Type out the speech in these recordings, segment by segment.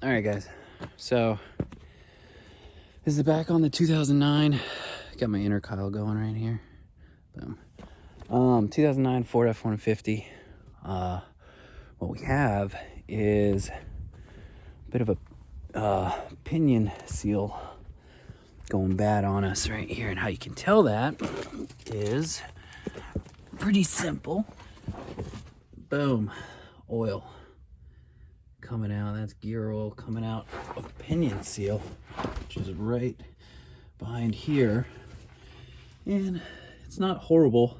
All right, guys. So this is back on the 2009. Got my inner Kyle going right here. Boom. 2009 Ford F-150. What we have is a bit of a pinion seal going bad on us right here, and how you can tell that is pretty simple. Boom, oil coming out. That's gear oil coming out of pinion seal, which is right behind here. And it's not horrible,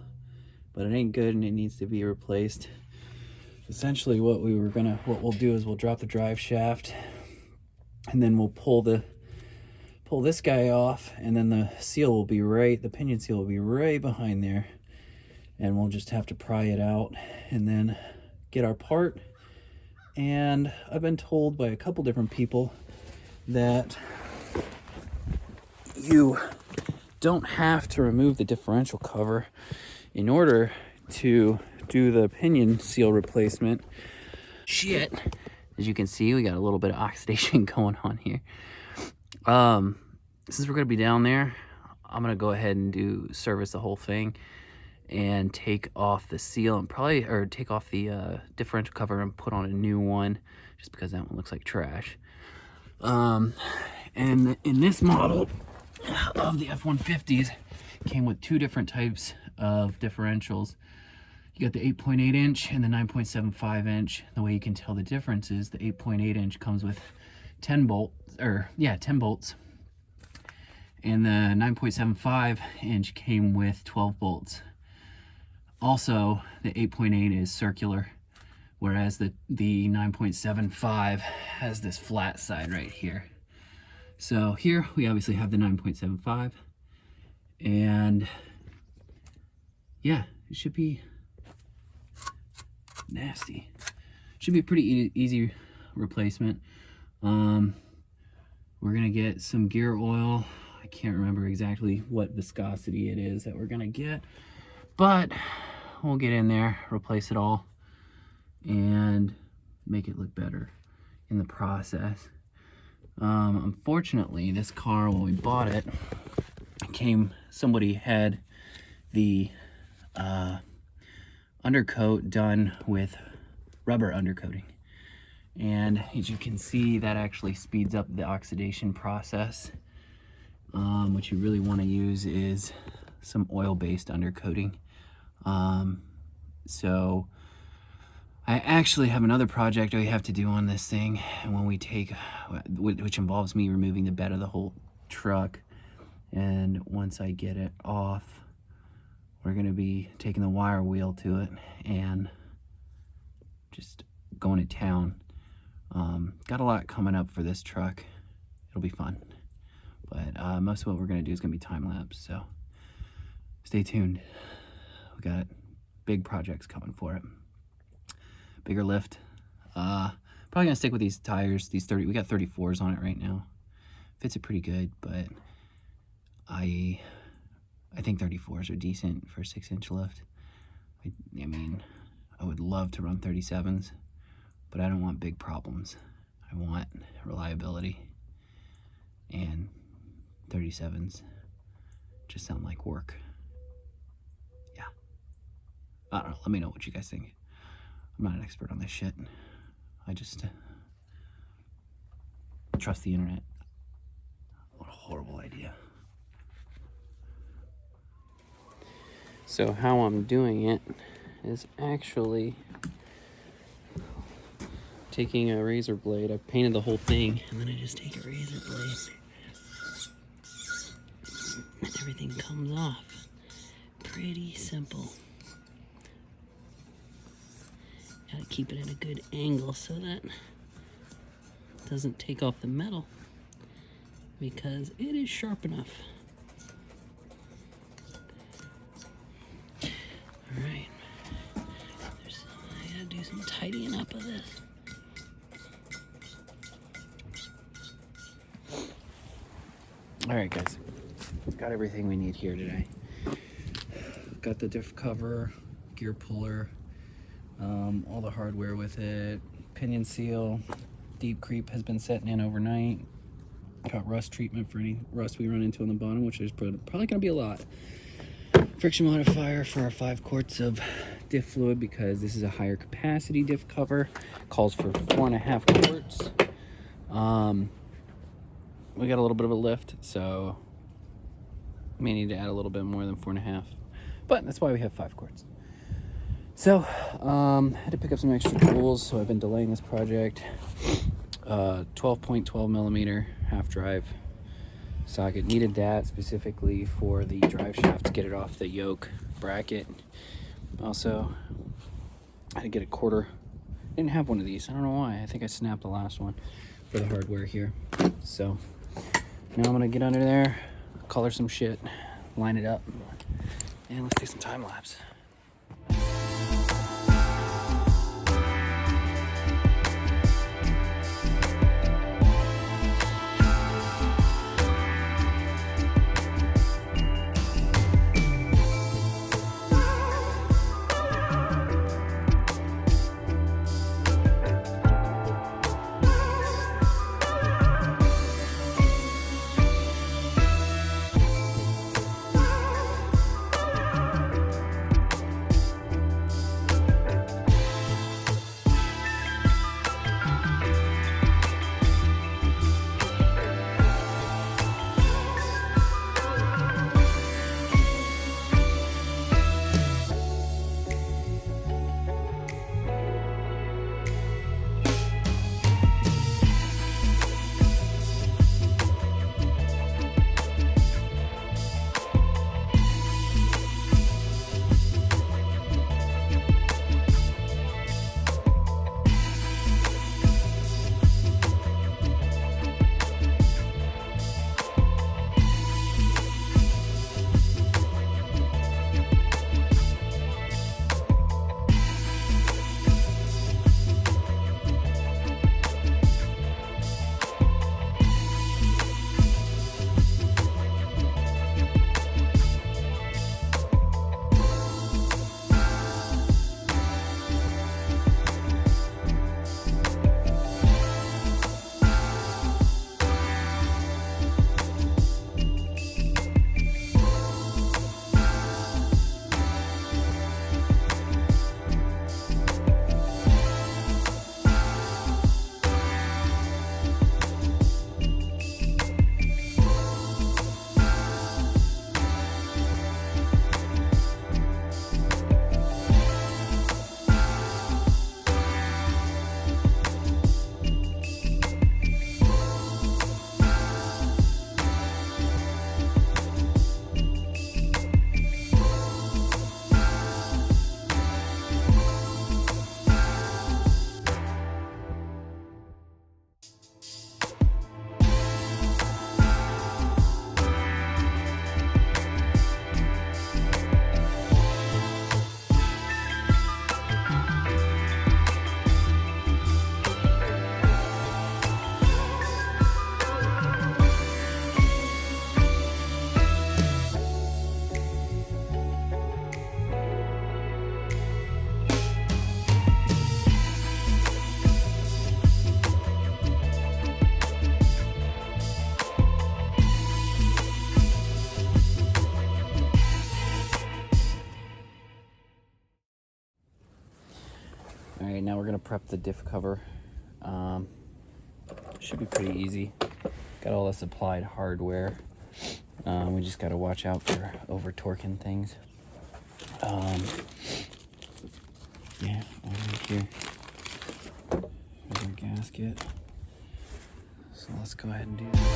but it ain't good and it needs to be replaced. Essentially what we'll do is we'll drop the drive shaft, and then we'll pull this guy off, and then the pinion seal will be right behind there, and we'll just have to pry it out and then get our part. And I've been told by a couple different people that you don't have to remove the differential cover in order to do the pinion seal replacement. Shit. As you can see, we got a little bit of oxidation going on here. Since we're gonna be down there, I'm gonna go ahead and service the whole thing and take off the seal and take off the differential cover and put on a new one, just because that one looks like trash. And in this model of the F-150s, came with two different types of differentials. You got the 8.8 inch and the 9.75 inch. The way you can tell the difference is the 8.8 inch comes with 10 bolts, and the 9.75 inch came with 12 bolts. Also, the 8.8 is circular, whereas the 9.75 has this flat side right here. So here we obviously have the 9.75, and yeah, it should be nasty. Should be a pretty easy replacement. We're gonna get some gear oil. I can't remember exactly what viscosity it is that we're gonna get, but we'll get in there, replace it all, and make it look better in the process. Unfortunately, this car, when we bought it, somebody had the undercoat done with rubber undercoating. And as you can see, that actually speeds up the oxidation process. What you really want to use is some oil-based undercoating. So I actually have another project we have to do on this thing, and which involves me removing the bed of the whole truck. And once I get it off, we're going to be taking the wire wheel to it and just going to town. Got a lot coming up for this truck. It'll be fun. But most of what we're going to do is going to be time-lapse, so stay tuned. We got big projects coming for it. Bigger lift. Probably going to stick with these tires. We got 34s on it right now. Fits it pretty good, but I think 34s are decent for a 6-inch lift. I mean, I would love to run 37s, but I don't want big problems. I want reliability, and 37s just sound like work. Yeah. I don't know. Let me know what you guys think. I'm not an expert on this shit. I just trust the internet. What a horrible idea. So how I'm doing it is actually taking a razor blade. I've painted the whole thing, and then I just take a razor blade and everything comes off. Pretty simple. Gotta keep it at a good angle so that it doesn't take off the metal, because it is sharp enough. Alright, I gotta do some tidying up of this. Alright guys, got everything we need here today. Got the diff cover, gear puller, all the hardware with it, pinion seal, Deep creep has been setting in overnight. Got rust treatment for any rust we run into on the bottom, which is probably going to be a lot. Friction modifier for our 5 quarts of diff fluid, because this is a higher capacity diff cover. Calls for 4.5 quarts. We got a little bit of a lift, so may need to add a little bit more than 4.5, but that's why we have 5 quarts. So had to pick up some extra tools, so I've been delaying this project. 12.12 millimeter half drive socket, needed that specifically for the drive shaft to get it off the yoke bracket. Also I had to get a quarter. I didn't have one of these, I don't know why. I think I snapped the last one for the hardware here. So now I'm gonna get under there, color some shit, line it up, and let's do some time lapse. All right, now we're gonna prep the diff cover. Should be pretty easy. Got all this applied hardware. We just gotta watch out for over torquing things. Yeah, right here. Here's our gasket. So let's go ahead and do that.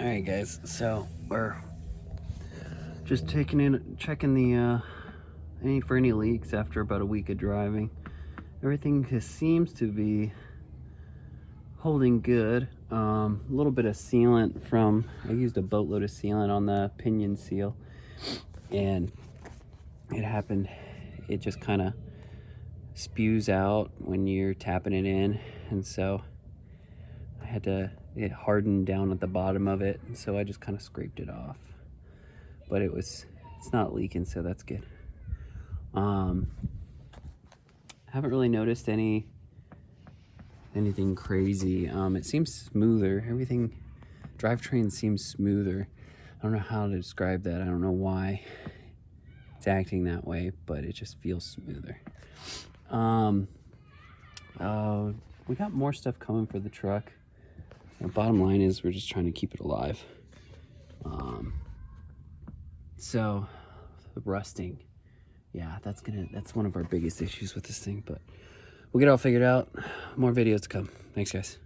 All right, guys. So we're just checking the for any leaks after about a week of driving. Everything seems to be holding good. A little bit of sealant I used a boatload of sealant on the pinion seal, and it just kind of spews out when you're tapping it in, and so it hardened down at the bottom of it, and so I just kind of scraped it off. But it's not leaking, so that's good. Haven't really noticed anything crazy. It seems smoother. Drivetrain seems smoother. I don't know how to describe that. I don't know why it's acting that way, but it just feels smoother. We got more stuff coming for the truck. The bottom line is we're just trying to keep it alive. So the rusting, yeah, that's one of our biggest issues with this thing, but we'll get it all figured out. More videos to come. Thanks, guys.